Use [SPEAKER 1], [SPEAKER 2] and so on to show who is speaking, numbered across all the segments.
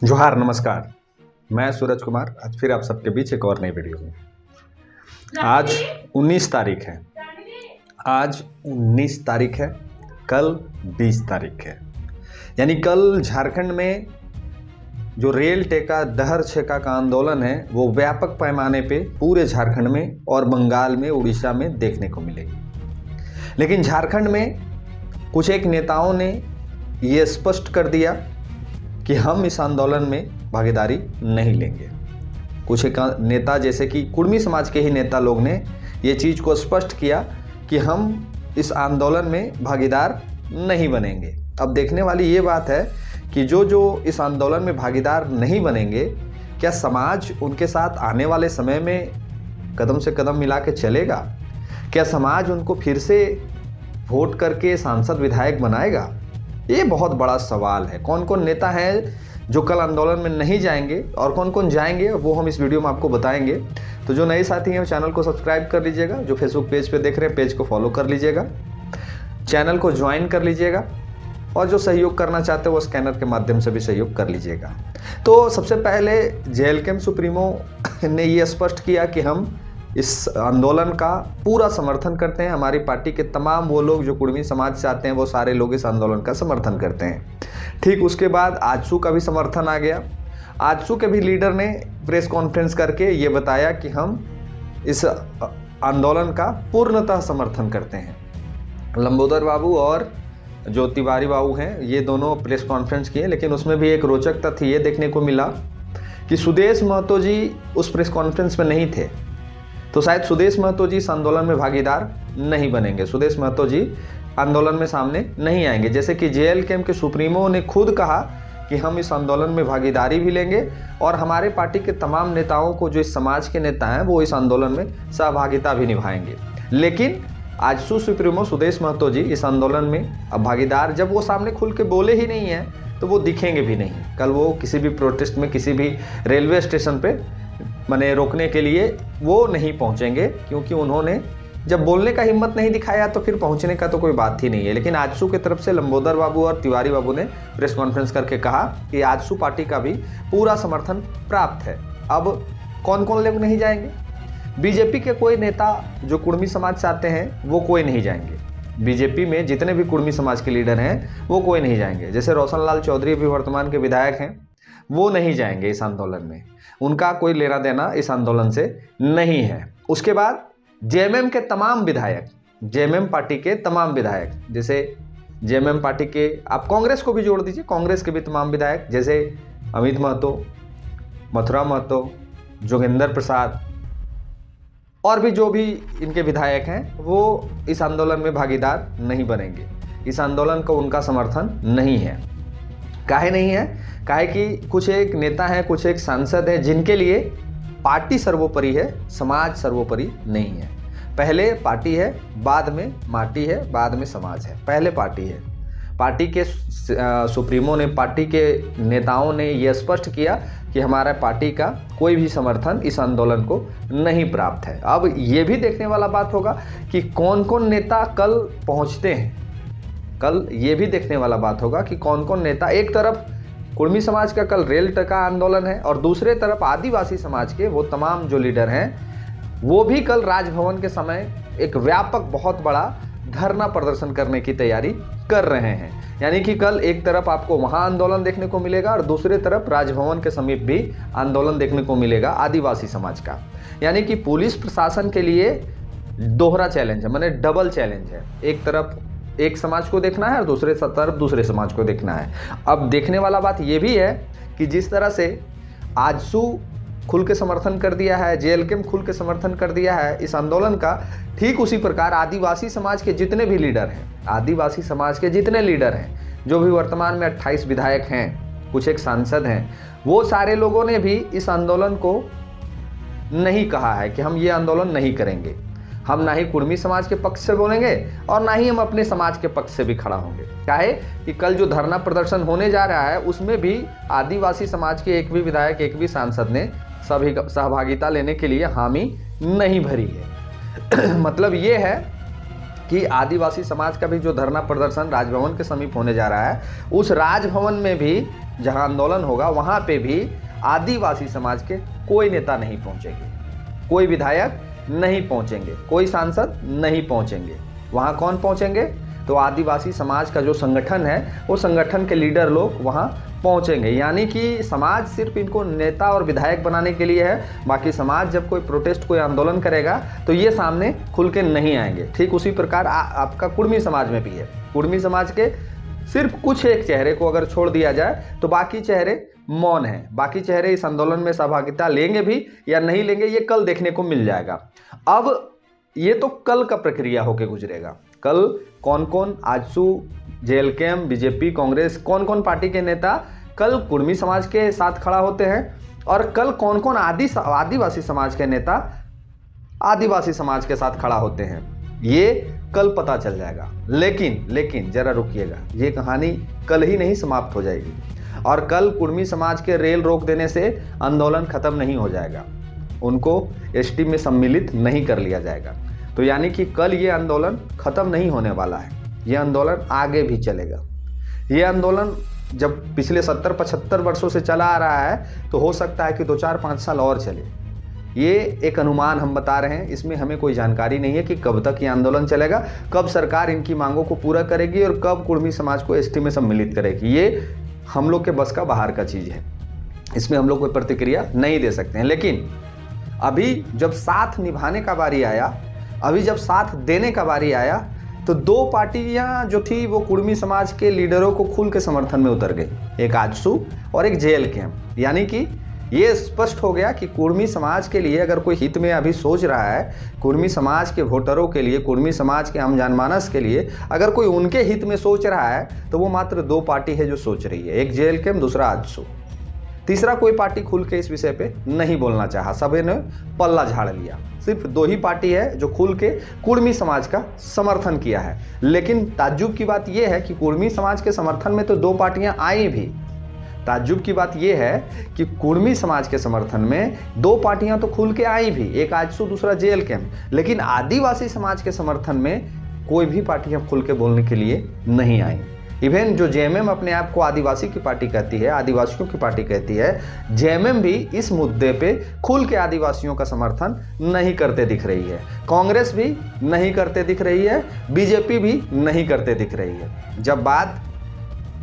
[SPEAKER 1] जोहार नमस्कार। मैं सूरज कुमार आज फिर आप सबके बीच एक और नई वीडियो में। आज 19 तारीख है। आज 19 तारीख है, कल 20 तारीख है। यानी कल झारखंड में जो रेल टेका दहर छेका का आंदोलन है वो व्यापक पैमाने पे पूरे झारखंड में और बंगाल में, उड़ीसा में देखने को मिलेगी। लेकिन झारखंड में कुछ एक नेताओं ने ये स्पष्ट कर दिया कि हम इस आंदोलन में भागीदारी नहीं लेंगे। कुछ एक नेता जैसे कि कुर्मी समाज के ही नेता लोग ने ये चीज़ को स्पष्ट किया कि हम इस आंदोलन में भागीदार नहीं बनेंगे। अब देखने वाली ये बात है कि जो इस आंदोलन में भागीदार नहीं बनेंगे, क्या समाज उनके साथ आने वाले समय में कदम से कदम मिला के चलेगा? क्या समाज उनको फिर से वोट करके सांसद विधायक बनाएगा? ये बहुत बड़ा सवाल है। कौन कौन नेता हैं जो कल आंदोलन में नहीं जाएंगे और कौन कौन जाएंगे वो हम इस वीडियो में आपको बताएंगे। तो जो नए साथी हैं वो चैनल को सब्सक्राइब कर लीजिएगा, जो फेसबुक पेज पे देख रहे हैं पेज को फॉलो कर लीजिएगा, चैनल को ज्वाइन कर लीजिएगा और जो सहयोग करना चाहते हो वो स्कैनर के माध्यम से भी सहयोग कर लीजिएगा। तो सबसे पहले जेएलकेएम सुप्रीमो ने ये स्पष्ट किया कि हम इस आंदोलन का पूरा समर्थन करते हैं। हमारी पार्टी के तमाम वो लोग जो कुर्मी समाज से आते हैं वो सारे लोग इस आंदोलन का समर्थन करते हैं। ठीक उसके बाद आजसू का भी समर्थन आ गया। आजसू के भी लीडर ने प्रेस कॉन्फ्रेंस करके ये बताया कि हम इस आंदोलन का पूर्णतः समर्थन करते हैं। लंबोदर बाबू और जो तिवारी बाबू हैं ये दोनों प्रेस कॉन्फ्रेंस किए, लेकिन उसमें भी एक रोचक तथ्य ये देखने को मिला कि सुदेश महतो जी उस प्रेस कॉन्फ्रेंस में नहीं थे। तो शायद सुदेश महतो जी इस आंदोलन में भागीदार नहीं बनेंगे। सुदेश महतो जी आंदोलन में सामने नहीं आएंगे। जैसे कि जेएलकेएम के सुप्रीमो ने खुद कहा कि हम इस आंदोलन में भागीदारी भी लेंगे और हमारे पार्टी के तमाम नेताओं को, जो इस समाज के नेता हैं, वो इस आंदोलन में सहभागिता भी निभाएंगे। लेकिन आजसू सुप्रीमो सुदेश महतो जी इस आंदोलन में अब भागीदार, जब वो सामने खुल के बोले ही नहीं हैं तो वो दिखेंगे भी नहीं। कल वो किसी भी प्रोटेस्ट में किसी भी रेलवे स्टेशन पे माने रोकने के लिए वो नहीं पहुंचेंगे, क्योंकि उन्होंने जब बोलने का हिम्मत नहीं दिखाया तो फिर पहुंचने का तो कोई बात ही नहीं है। लेकिन आजसू की तरफ से लंबोदर बाबू और तिवारी बाबू ने प्रेस कॉन्फ्रेंस करके कहा कि आजसू पार्टी का भी पूरा समर्थन प्राप्त है। अब कौन कौन लोग नहीं जाएंगे? बीजेपी के कोई नेता जो कुर्मी समाज से आते हैं वो कोई नहीं जाएंगे। बीजेपी में जितने भी कुर्मी समाज के लीडर हैं वो कोई नहीं जाएंगे। जैसे रोशन लाल चौधरी भी वर्तमान के विधायक हैं, वो नहीं जाएंगे इस आंदोलन में। उनका कोई लेना देना इस आंदोलन से नहीं है। उसके बाद जेएमएम के तमाम विधायक, जेएमएम पार्टी के तमाम विधायक, जैसे जेएमएम पार्टी के आप कांग्रेस को भी जोड़ दीजिए, कांग्रेस के भी तमाम विधायक जैसे अमित महतो, मथुरा महतो, जोगेंद्र प्रसाद और भी जो भी इनके विधायक हैं वो इस आंदोलन में भागीदार नहीं बनेंगे। इस आंदोलन को उनका समर्थन नहीं है। काहे नहीं है? काहे कि कुछ एक नेता हैं, कुछ एक सांसद हैं जिनके लिए पार्टी सर्वोपरि है, समाज सर्वोपरि नहीं है। पहले पार्टी है, बाद में माटी है, बाद में समाज है। पहले पार्टी है। पार्टी के सुप्रीमो ने, पार्टी के नेताओं ने यह स्पष्ट किया कि हमारा पार्टी का कोई भी समर्थन इस आंदोलन को नहीं प्राप्त है। अब ये भी देखने वाला बात होगा कि कौन कौन नेता कल पहुँचते हैं। कल ये भी देखने वाला बात होगा कि कौन कौन नेता, एक तरफ कुर्मी समाज का कल रेल टेका आंदोलन है और दूसरे तरफ आदिवासी समाज के वो तमाम जो लीडर हैं वो भी कल राजभवन के समय एक व्यापक बहुत बड़ा धरना प्रदर्शन करने की तैयारी कर रहे हैं। यानी कि कल एक तरफ आपको वहाँ आंदोलन देखने को मिलेगा और दूसरे तरफ राजभवन के समीप भी आंदोलन देखने को मिलेगा आदिवासी समाज का। यानी कि पुलिस प्रशासन के लिए दोहरा चैलेंज है, माने डबल चैलेंज है। एक तरफ एक समाज को देखना है और दूसरे तरफ दूसरे समाज को देखना है। अब देखने वाला बात यह भी है कि जिस तरह से आजसू खुल के समर्थन कर दिया है, जेएलकेएम खुल के समर्थन कर दिया है इस आंदोलन का, ठीक उसी प्रकार आदिवासी समाज के जितने भी लीडर हैं, आदिवासी समाज के जितने लीडर हैं, जो भी वर्तमान में 28 विधायक हैं, कुछ एक सांसद हैं, वो सारे लोगों ने भी इस आंदोलन को नहीं कहा है कि हम ये आंदोलन नहीं करेंगे। हम ना ही कुर्मी समाज के पक्ष से बोलेंगे और ना ही हम अपने समाज के पक्ष से भी खड़ा होंगे। क्या है कि कल जो धरना प्रदर्शन होने जा रहा है उसमें भी आदिवासी समाज के एक भी विधायक, एक भी सांसद ने सभी सहभागिता लेने के लिए हामी नहीं भरी है। मतलब ये है कि आदिवासी समाज का भी जो धरना प्रदर्शन राजभवन के समीप होने जा रहा है, उस राजभवन में भी जहां आंदोलन होगा वहां पे भी आदिवासी समाज के कोई नेता नहीं पहुंचेंगे, कोई विधायक नहीं पहुंचेंगे, कोई सांसद नहीं पहुंचेंगे। वहां कौन पहुंचेंगे? तो आदिवासी समाज का जो संगठन है वो संगठन के लीडर लोग वहां पहुंचेंगे। यानी कि समाज सिर्फ इनको नेता और विधायक बनाने के लिए है, बाकी समाज जब कोई प्रोटेस्ट, कोई आंदोलन करेगा तो ये सामने खुल के नहीं आएंगे। ठीक उसी प्रकार आपका कुर्मी समाज में भी है। कुर्मी समाज के सिर्फ कुछ एक चेहरे को अगर छोड़ दिया जाए तो बाकी चेहरे मौन हैं। बाकी चेहरे इस आंदोलन में सहभागिता लेंगे भी या नहीं लेंगे ये कल देखने को मिल जाएगा। अब ये तो कल का प्रक्रिया होके गुजरेगा। कल कौन कौन, आजसू, जेएलकेएम, बीजेपी, कांग्रेस, कौन कौन पार्टी के नेता कल कुर्मी समाज के साथ खड़ा होते हैं और कल कौन कौन आदिवासी समाज के नेता आदिवासी समाज के साथ खड़ा होते हैं, ये कल पता चल जाएगा। लेकिन जरा रुकिएगा, ये कहानी कल ही नहीं समाप्त हो जाएगी और कल कुर्मी समाज के रेल रोक देने से आंदोलन खत्म नहीं हो जाएगा, उनको एसटी में सम्मिलित नहीं कर लिया जाएगा। तो यानी कि कल ये आंदोलन खत्म नहीं होने वाला है, ये आंदोलन आगे भी चलेगा। ये आंदोलन जब पिछले 70-75 वर्षों से चला आ रहा है तो हो सकता है कि 2-4-5 साल और चले। ये एक अनुमान हम बता रहे हैं, इसमें हमें कोई जानकारी नहीं है कि कब तक ये आंदोलन चलेगा, कब सरकार इनकी मांगों को पूरा करेगी और कब कुर्मी समाज को एसटी में सम्मिलित करेगी। ये हम लोग के बस का बाहर का चीज़ है, इसमें हम लोग कोई प्रतिक्रिया नहीं दे सकते हैं। लेकिन अभी जब साथ निभाने का बारी आया, अभी जब साथ देने का बारी आया तो दो पार्टियां जो थी वो कुर्मी समाज के लीडरों को खुल के समर्थन में उतर गई, एक आजसू और एक जेएलकेएम। यानी कि ये स्पष्ट हो गया कि कुर्मी समाज के लिए अगर कोई हित में अभी सोच रहा है, कुर्मी समाज के वोटरों के लिए, कुर्मी समाज के आम जनमानस के लिए अगर कोई उनके हित में सोच रहा है तो वो मात्र दो पार्टी है जो सोच रही है, एक जेएलकेएम, दूसरा आजसू। तीसरा कोई पार्टी खुल के इस विषय पे नहीं बोलना चाहा, सभी ने पल्ला झाड़ लिया। सिर्फ दो ही पार्टी है जो खुल के कुर्मी समाज का समर्थन किया है। लेकिन ताज्जुब की बात यह है कि कुर्मी समाज के समर्थन में तो दो पार्टियां आई भी। ताज्जुब की बात यह है कि कुर्मी समाज के समर्थन में दो पार्टियां तो खुल के आई भी, एक आजसू, दूसरा जेएलकेएम। लेकिन आदिवासी समाज के समर्थन में कोई भी पार्टियां खुल के बोलने के लिए नहीं आई। इवन जो जेएमएम अपने आप को आदिवासी की पार्टी कहती है, आदिवासियों की पार्टी कहती है, जेएमएम भी इस मुद्दे पे खुल के आदिवासियों का समर्थन नहीं करते दिख रही है। कांग्रेस भी नहीं करते दिख रही है, बीजेपी भी नहीं करते दिख रही है। जब बात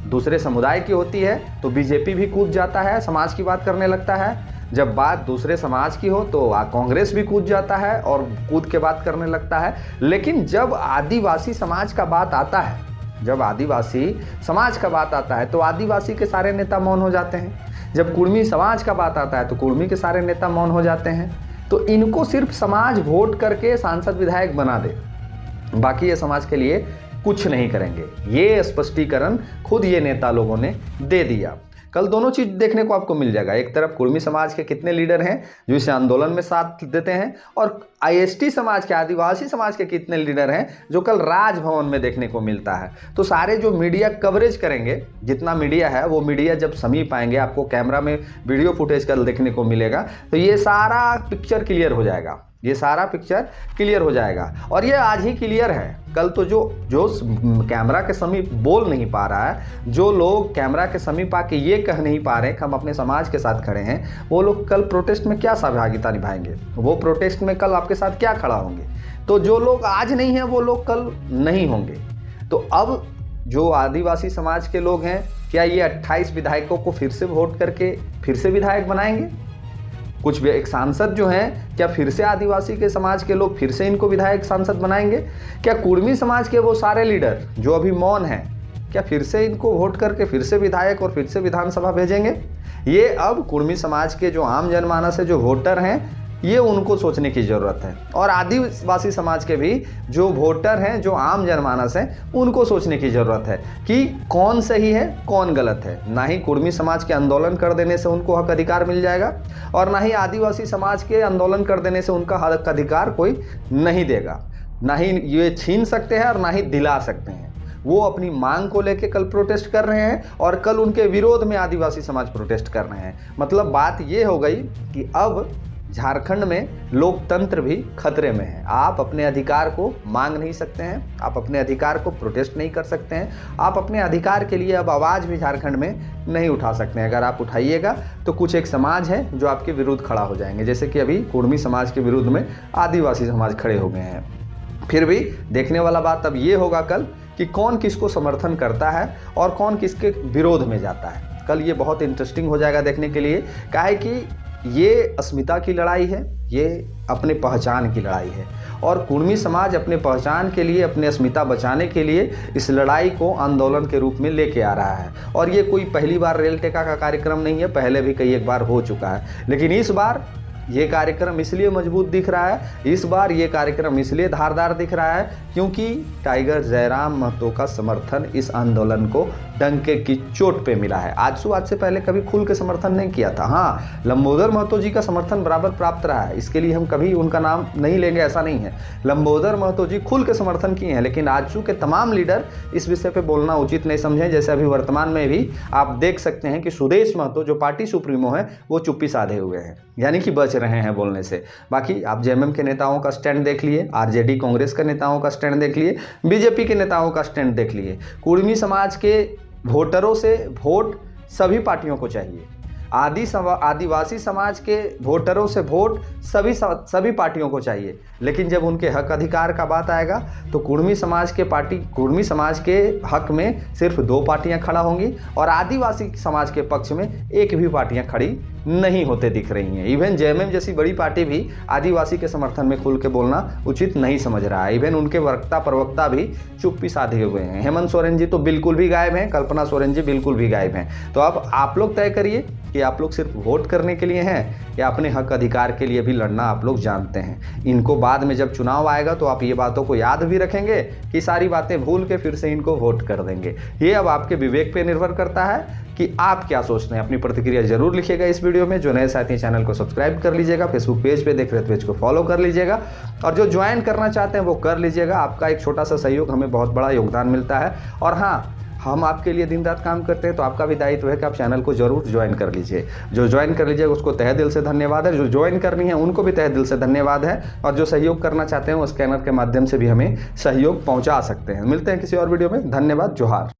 [SPEAKER 1] दूसरे समुदाय की होती है तो बीजेपी भी कूद जाता है, समाज की बात करने लगता है। जब बात दूसरे समाज की हो तो कांग्रेस भी कूद जाता है और कूद के बात करने लगता है। लेकिन जब आदिवासी समाज का बात आता है, जब आदिवासी समाज का बात आता है तो आदिवासी के सारे नेता मौन हो जाते हैं। जब कुर्मी समाज का बात आता है तो कुर्मी के सारे नेता मौन हो जाते हैं। तो इनको सिर्फ समाज वोट करके सांसद विधायक बना दे, बाकी ये समाज के लिए कुछ नहीं करेंगे। ये स्पष्टीकरण खुद ये नेता लोगों ने दे दिया। कल दोनों चीज देखने को आपको मिल जाएगा, एक तरफ कुर्मी समाज के कितने लीडर हैं जो इस आंदोलन में साथ देते हैं और आईएसटी समाज के, आदिवासी समाज के कितने लीडर हैं जो कल राजभवन में देखने को मिलता है। तो सारे जो मीडिया कवरेज करेंगे, जितना मीडिया है वो मीडिया जब समीप आएंगे, आपको कैमरा में वीडियो फुटेज कल देखने को मिलेगा, तो ये सारा पिक्चर क्लियर हो जाएगा, ये सारा पिक्चर क्लियर हो जाएगा। और ये आज ही क्लियर है। कल तो जो कैमरा के समीप बोल नहीं पा रहा है, जो लोग कैमरा के समीप आके ये कह नहीं पा रहे कि हम अपने समाज के साथ खड़े हैं, वो लोग कल प्रोटेस्ट में क्या सहभागिता निभाएंगे, वो प्रोटेस्ट में कल आपके साथ क्या खड़ा होंगे। तो जो लोग आज नहीं हैं वो लोग कल नहीं होंगे। तो अब जो आदिवासी समाज के लोग हैं, क्या ये 28 विधायकों को फिर से वोट करके फिर से विधायक बनाएंगे? कुछ एक सांसद जो हैं, क्या फिर से आदिवासी के समाज के लोग फिर से इनको विधायक सांसद बनाएंगे? क्या कुर्मी समाज के वो सारे लीडर जो अभी मौन हैं, क्या फिर से इनको वोट करके फिर से विधायक और फिर से विधानसभा भेजेंगे? ये अब कुर्मी समाज के जो आम जनमानस है, जो वोटर हैं, ये उनको सोचने की ज़रूरत है। और आदिवासी समाज के भी जो वोटर हैं, जो आम जनमानस हैं, उनको सोचने की ज़रूरत है कि कौन सही है, कौन गलत है। ना ही कुर्मी समाज के आंदोलन कर देने से उनको हक अधिकार मिल जाएगा और ना ही आदिवासी समाज के आंदोलन कर देने से उनका हक अधिकार कोई नहीं देगा। ना ही ये छीन सकते हैं और ना ही दिला सकते हैं। वो अपनी मांग को लेके कल प्रोटेस्ट कर रहे हैं और कल उनके विरोध में आदिवासी समाज प्रोटेस्ट कर रहे हैं। मतलब बात ये हो गई कि अब झारखंड में लोकतंत्र भी खतरे में है। आप अपने अधिकार को मांग नहीं सकते हैं, आप अपने अधिकार को प्रोटेस्ट नहीं कर सकते हैं, आप अपने अधिकार के लिए अब आवाज़ भी झारखंड में नहीं उठा सकते हैं। अगर आप उठाइएगा तो कुछ एक समाज है जो आपके विरुद्ध खड़ा हो जाएंगे, जैसे कि अभी कुर्मी समाज के विरुद्ध में आदिवासी समाज खड़े हो गए हैं। फिर भी देखने वाला बात अब ये होगा कल कि कौन किसको समर्थन करता है और कौन किसके विरोध में जाता है। कल ये बहुत इंटरेस्टिंग हो जाएगा देखने के लिए, काहे कि ये अस्मिता की लड़ाई है, ये अपने पहचान की लड़ाई है और कुर्मी समाज अपने पहचान के लिए, अपने अस्मिता बचाने के लिए इस लड़ाई को आंदोलन के रूप में लेके आ रहा है। और ये कोई पहली बार रेल टेका का कार्यक्रम नहीं है, पहले भी कई एक बार हो चुका है, लेकिन इस बार ये कार्यक्रम इसलिए मजबूत दिख रहा है, इस बार ये कार्यक्रम इसलिए धारदार दिख रहा है क्योंकि टाइगर जयराम महतो का समर्थन इस आंदोलन को डंके की चोट पे मिला है। आज से पहले कभी खुल के समर्थन नहीं किया था। हाँ, लंबोदर महतो जी का समर्थन बराबर प्राप्त रहा है, इसके लिए हम कभी उनका नाम नहीं लेंगे, ऐसा नहीं है। लंबोदर महतो जी खुल के समर्थन किए हैं, लेकिन आजसू के तमाम लीडर इस विषय पे बोलना उचित नहीं समझें। जैसे अभी वर्तमान में भी आप देख सकते हैं कि सुदेश महतो जो पार्टी सुप्रीमो है वो चुप्पी साधे हुए हैं, यानी कि बच रहे हैं बोलने से। बाकी आप जेएमएम के नेताओं का स्टैंड देख लिए, आरजेडी कांग्रेस के नेताओं का स्टैंड देख लिए, बीजेपी के नेताओं का स्टैंड देख लिए। कुर्मी समाज के वोटरों से वोट सभी पार्टियों को चाहिए, आदिवासी समाज के वोटरों से वोट सभी पार्टियों को चाहिए, लेकिन जब उनके हक अधिकार का बात आएगा तो कुर्मी समाज के हक में सिर्फ 2 पार्टियां खड़ा होंगी और आदिवासी समाज के पक्ष में एक भी पार्टियां खड़ी नहीं होते दिख रही हैं। इवन जेएमएम जैसी बड़ी पार्टी भी आदिवासी के समर्थन में खुल के बोलना उचित नहीं समझ रहा है। इवन उनके प्रवक्ता भी चुप्पी साधे हुए हैं। हेमंत सोरेन जी तो बिल्कुल भी गायब हैं, कल्पना सोरेन जी बिल्कुल भी गायब हैं। तो अब आप लोग तय करिए कि आप लोग सिर्फ वोट करने के लिए हैं या अपने हक अधिकार के लिए भी लड़ना आप लोग जानते हैं। इनको बाद में जब चुनाव आएगा तो आप ये बातों को याद भी रखेंगे कि सारी बातें भूल के फिर से इनको वोट कर देंगे। ये अब आपके विवेक पे निर्भर करता है कि आप क्या सोचते हैं। अपनी प्रतिक्रिया जरूर लिखिएगा इस वीडियो में। जो नए साथी चैनल को सब्सक्राइब कर लीजिएगा, फेसबुक पेज पे देख रहे पेज को फॉलो कर लीजिएगा और जो ज्वाइन करना चाहते हैं वो कर लीजिएगा। आपका एक छोटा सा सहयोग हमें बहुत बड़ा योगदान मिलता है और हाँ, हम आपके लिए दिन रात काम करते हैं, तो आपका भी दायित्व है कि आप चैनल को जरूर ज्वाइन कर लीजिए। जो ज्वाइन कर लीजिएगा उसको तहे दिल से धन्यवाद है, जो ज्वाइन करनी है उनको भी तहे दिल से धन्यवाद है और जो सहयोग करना चाहते हैं वो स्कैनर के माध्यम से भी हमें सहयोग पहुंचा सकते हैं। मिलते हैं किसी और वीडियो में। धन्यवाद, जोहार।